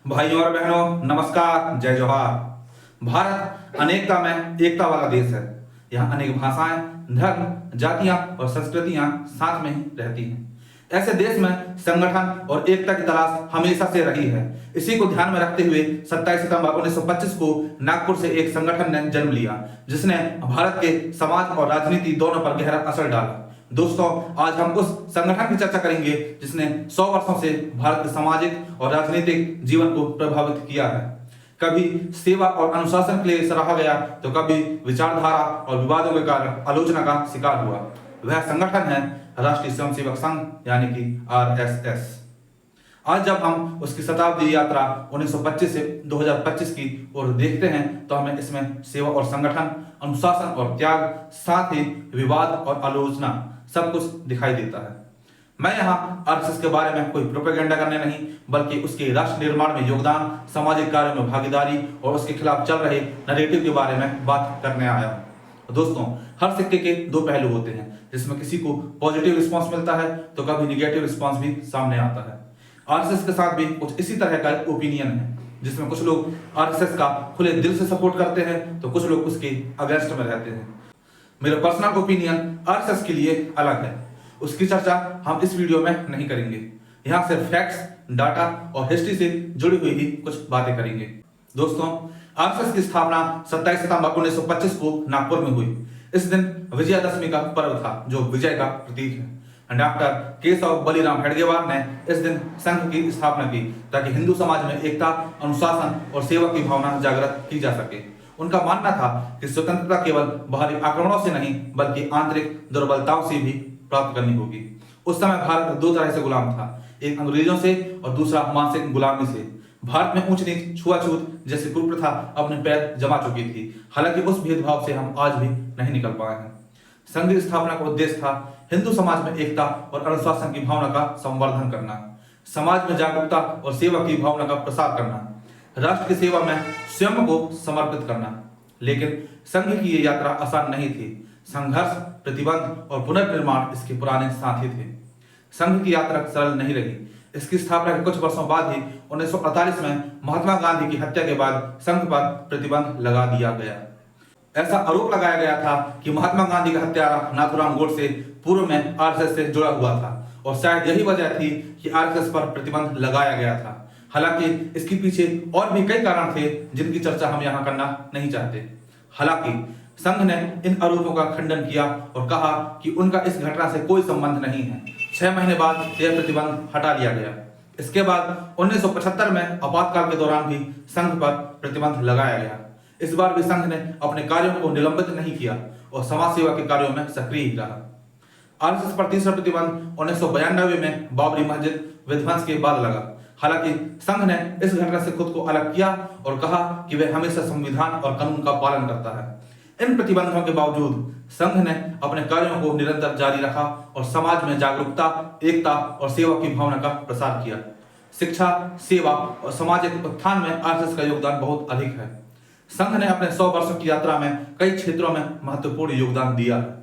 भाइयों और बहनों, नमस्कार, जय जोहार। भारत अनेकता में एकता वाला देश है। यहाँ अनेक भाषाएं, धर्म, जातियां और संस्कृतियां साथ में ही रहती हैं। ऐसे देश में संगठन और एकता की तलाश हमेशा से रही है। इसी को ध्यान में रखते हुए 27 सितंबर 1925 को नागपुर से एक संगठन ने जन्म लिया, जिसने भारत के समाज और राजनीति दोनों पर गहरा असर डाला। दोस्तों, आज हम उस संगठन की चर्चा करेंगे जिसने 100 वर्षों से भारत के सामाजिक और राजनीतिक जीवन को प्रभावित किया है। कभी सेवा और अनुशासन के लिए सराहा गया, तो कभी विचारधारा और विवादों के कारण आलोचना का शिकार हुआ। वह संगठन है राष्ट्रीय स्वयंसेवक संघ, यानी कि आरएसएस। आज जब हम उसकी शताब्दी यात्रा 1925 से 2025 की ओर देखते हैं, तो हमें इसमें सेवा और संगठन, अनुशासन और त्याग, साथ ही विवाद और आलोचना सब कुछ दिखाई देता है। मैं यहाँ आरएसएस के बारे में कोई प्रोपेगेंडा करने नहीं, बल्कि उसके राष्ट्र निर्माण में योगदान, सामाजिक कार्यों में भागीदारी और उसके खिलाफ चल रहे नैरेटिव के बारे में बात करने आया हूँ। दोस्तों, हर सिक्के के दो पहलू होते हैं, जिसमें किसी को पॉजिटिव रिस्पॉन्स मिलता है तो कभी निगेटिव रिस्पॉन्स भी सामने आता है। आरएसएस के साथ भी कुछ इसी तरह का ओपिनियन है, जिसमें कुछ लोग आरएसएस का खुले दिल से सपोर्ट करते हैं तो कुछ लोग उसके अगेंस्ट में रहते हैं। मेरा पर्सनल ओपिनियन आरएसएस के लिए अलग है। उसकी चर्चा हम इस वीडियो में नहीं करेंगे। यहाँ सिर्फ फैक्ट्स, डाटा और हिस्ट्री से जुड़ी हुई ही कुछ बातें करेंगे। दोस्तों, आरएसएस की स्थापना 27 सितंबर 1925 को नागपुर में हुई। इस दिन विजयादशमी का पर्व था, जो विजय का प्रतीक है। डॉक्टर केशव बलिराम हेडगेवार ने इस दिन संघ की स्थापना की, ताकि हिंदू समाज में एकता, अनुशासन और सेवा की भावना जागृत की जा सके। उनका मानना था कि स्वतंत्रता केवल बाहरी आक्रमणों से नहीं, बल्कि आंतरिक दुर्बलताओं से भी प्राप्त करनी होगी। उस समय भारत दो तरह से गुलाम था, एक अंग्रेजों से और दूसरा मानसिक गुलामी से। भारत में ऊंच नीच, छुआछूत जैसी कुप्रथा अपने पैर जमा चुकी थी। हालांकि उस भेदभाव से हम आज भी नहीं निकल पाए हैं। संघ की स्थापना का उद्देश्य था हिंदू समाज में एकता और अनुशासन की भावना का संवर्धन करना, समाज में जागरूकता और सेवा की भावना का प्रसार करना, राष्ट्र की सेवा में स्वयं को समर्पित करना। लेकिन संघ की ये यात्रा आसान नहीं थी। संघर्ष, प्रतिबंध और पुनर्निर्माण इसके पुराने साथी थे। संघ की यात्रा सरल नहीं रही। इसकी स्थापना के कुछ वर्षों बाद ही 1948 में महात्मा गांधी की हत्या के बाद संघ पर प्रतिबंध लगा दिया गया। ऐसा आरोप लगाया गया था कि महात्मा गांधी का हत्यारा नाथूराम गोडसे पूर्व में आरएसएस से जुड़ा हुआ था, और शायद यही वजह थी कि आरएसएस पर प्रतिबंध लगाया गया था। हालांकि इसके पीछे और भी कई कारण थे, जिनकी चर्चा हम यहाँ करना नहीं चाहते। हालांकि संघ ने इन आरोपों का खंडन किया और कहा कि उनका इस घटना से कोई संबंध नहीं है। 6 महीने बाद यह प्रतिबंध हटा लिया गया। इसके बाद 1975 में आपातकाल के दौरान भी संघ पर प्रतिबंध लगाया गया। इस बार भी संघ ने अपने कार्यों को निलंबित नहीं किया और समाज सेवा के कार्यों में सक्रिय ही रहा। आरएसएस पर तीसरा प्रतिबंध 1992 में बाबरी मस्जिद विध्वंस के बाद लगा। हालांकि संघ ने इस घटना से खुद को अलग किया और कहा कि वह हमेशा संविधान और कानून का पालन करता है। इन प्रतिबंधों के बावजूद संघ ने अपने कार्यों को निरंतर जारी रखा और समाज में जागरूकता, एकता और सेवा की भावना का प्रसार किया। शिक्षा, सेवा और सामाजिक उत्थान में आरएसएस का योगदान बहुत अधिक है। संघ ने अपने 100 वर्षों की यात्रा में कई क्षेत्रों में महत्वपूर्ण योगदान दिया है।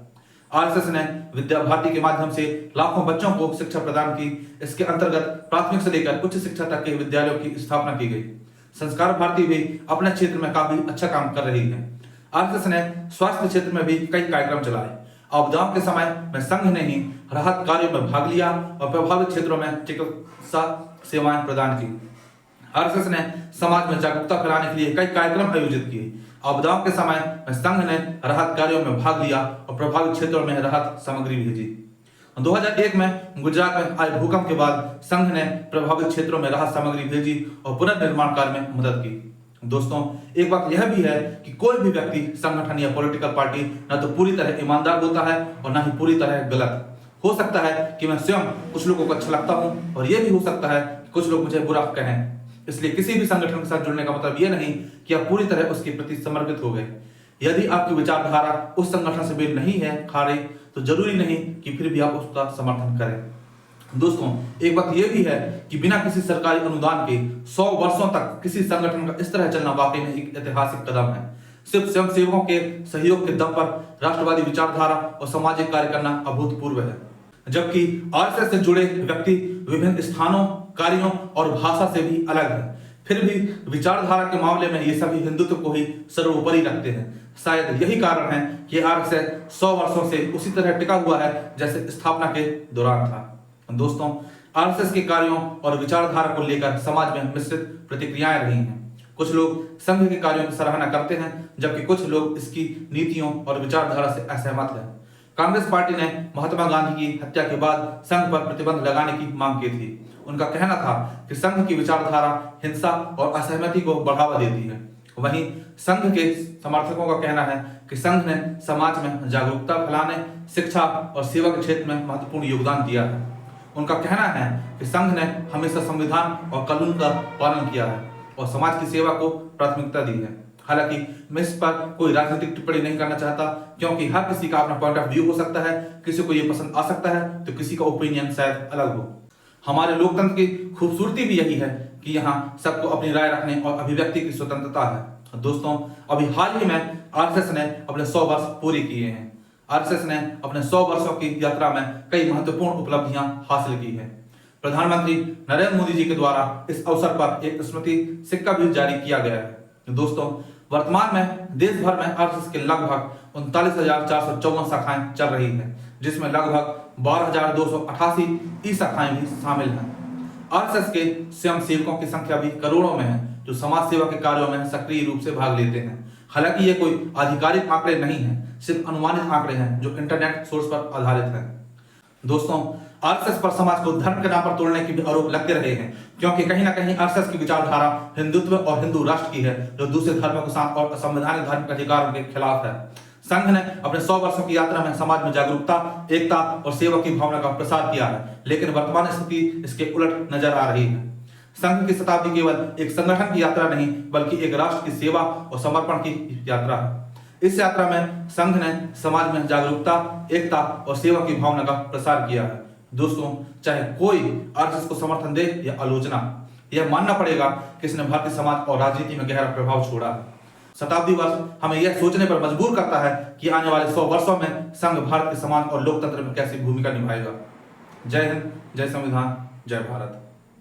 आरएसएस ने विद्या भारती के माध्यम से लाखों बच्चों को शिक्षा प्रदान की। इसके अंतर्गत प्राथमिक से लेकर उच्च शिक्षा तक के विद्यालयों की स्थापना की गई। संस्कार भारती भी अपने क्षेत्र में काफी अच्छा काम कर रही है। आरएसएस ने स्वास्थ्य क्षेत्र में भी कई कार्यक्रम चलाए। आपदाओं के समय में संघ ने ही राहत कार्यों में भाग लिया और प्रभावित क्षेत्रों में चिकित्सा सेवाएं प्रदान की। आरएसएस ने समाज में जागरूकता फैलाने के लिए कई कार्यक्रम आयोजित किए। आपदाओं के समय में संघ ने राहत कार्यों में भाग लिया और प्रभावित क्षेत्रों में राहत सामग्री भेजी। 2001 में गुजरात में आए भूकंप के बाद संघ ने प्रभावित क्षेत्रों में राहत सामग्री भेजी और पुनर्निर्माण कार्य में मदद की। दोस्तों, एक बात यह भी है कि कोई भी व्यक्ति, संगठन या पॉलिटिकल पार्टी न तो पूरी तरह ईमानदार होता है और न ही पूरी तरह गलत। हो सकता है कि मैं स्वयं कुछ लोगों को अच्छा लगता हूं, और यह भी हो सकता है कि कुछ लोग मुझे बुरा कहें। इसलिए किसी भी संगठन के साथ जुड़ने का मतलब यह नहीं कि आप पूरी तरह उसके प्रति समर्पित हो गए। यदि आपकी विचारधारा उस संगठन से मेल नहीं है खा रही, तो जरूरी नहीं कि फिर भी आप उसका समर्थन करें। दोस्तों, एक बात यह भी है कि बिना किसी सरकारी अनुदान के 100 वर्षों तक किसी संगठन का इस तरह चलना वाकई में एक ऐतिहासिक कदम है। सिर्फ स्वयंसेवकों के सहयोग के दम पर राष्ट्रवादी विचारधारा और सामाजिक कार्य करना अभूतपूर्व है। जबकि आरएसएस से जुड़े व्यक्ति विभिन्न स्थानों, कार्यों और भाषा से भी अलग है, फिर भी विचारधारा के मामले में ये सभी हिंदुत्व को ही सर्वोपरि रखते हैं। शायद यही कारण है कि आरएसएस 100 वर्षों से उसी तरह टिका हुआ है जैसे स्थापना के दौरान था। दोस्तों, आरएसएस के कार्यों और विचारधारा को लेकर समाज में मिश्रित प्रतिक्रियाएं रही हैं। कुछ लोग संघ के कार्यों की सराहना करते हैं, जबकि कुछ लोग इसकी नीतियों और विचारधारा से असहमत हैं। कांग्रेस पार्टी ने महात्मा गांधी की हत्या के बाद संघ पर प्रतिबंध लगाने की मांग की थी। उनका कहना था कि संघ की विचारधारा हिंसा और असहमति को बढ़ावा देती है। वहीं संघ के समर्थकों का कहना है कि संघ ने समाज में जागरूकता फैलाने, शिक्षा और सेवा के क्षेत्र में महत्वपूर्ण योगदान दिया है। उनका कहना है कि संघ ने हमेशा संविधान और कानून का पालन किया है और समाज की सेवा को प्राथमिकता दी है। हालांकि मैं इस पर कोई राजनीतिक टिप्पणी नहीं करना चाहता, क्योंकि हर किसी का अपना पॉइंट ऑफ व्यू हो सकता है। किसी को ये पसंद आ सकता है तो किसी का ओपिनियन शायद अलग हो। हमारे लोकतंत्र की खूबसूरती भी यही है कि यहाँ सबको अपनी राय रखने और अभिव्यक्ति की स्वतंत्रता है। दोस्तों, अभी हाल ही में आरएसएस ने अपने 100 वर्ष पूरे किए हैं। आरएसएस ने अपने 100 वर्षों की यात्रा में कई महत्वपूर्ण उपलब्धियां हासिल की है। प्रधानमंत्री नरेंद्र मोदी जी के द्वारा इस अवसर पर एक स्मृति सिक्का भी जारी किया गया है। दोस्तों, वर्तमान में देश भर में आरएसएस के लगभग 39,454 शाखाएं चल रही हैं, जिसमें लगभग 12,288 ई शाखाएं भी शामिल हैं। आरएसएस के स्वयं सेवकों की संख्या भी करोड़ों में है, जो समाज सेवा के कार्यों में सक्रिय रूप से भाग लेते हैं। हालांकि ये कोई आधिकारिक आंकड़े नहीं हैं, सिर्फ अनुमानित आंकड़े हैं जो इंटरनेट सोर्स पर आधारित हैं। दोस्तों, आरएसएस पर समाज को धर्म के नाम पर तोड़ने के भी आरोप लगते रहे हैं, क्योंकि कहीं ना कहीं आरएसएस की विचारधारा हिंदुत्व और हिंदू राष्ट्र की है, जो दूसरे धर्मों के साथ और संवैधानिक धार्मिक अधिकारों के खिलाफ है। संघ ने अपने 100 वर्षों की यात्रा में समाज में जागरूकता, एकता और सेवा की भावना का प्रसार किया है, लेकिन वर्तमान स्थिति इसके उलट नजर आ रही है। संघ की शताब्दी केवल एक संगठन की यात्रा नहीं, बल्कि एक राष्ट्र की सेवा और समर्पण की यात्रा है। इस यात्रा में संघ ने समाज में जागरूकता, एकता और सेवा की भावना का प्रसार किया है। दोस्तों, चाहे कोई आरएसएस को समर्थन दे या आलोचना, यह मानना पड़ेगा कि इसने भारतीय समाज और राजनीति में गहरा प्रभाव छोड़ा है। शताब्दी वर्ष हमें यह सोचने पर मजबूर करता है कि आने वाले 100 वर्षों में संघ भारत के समाज और लोकतंत्र में कैसी भूमिका निभाएगा। जय हिंद, जय संविधान, जय भारत।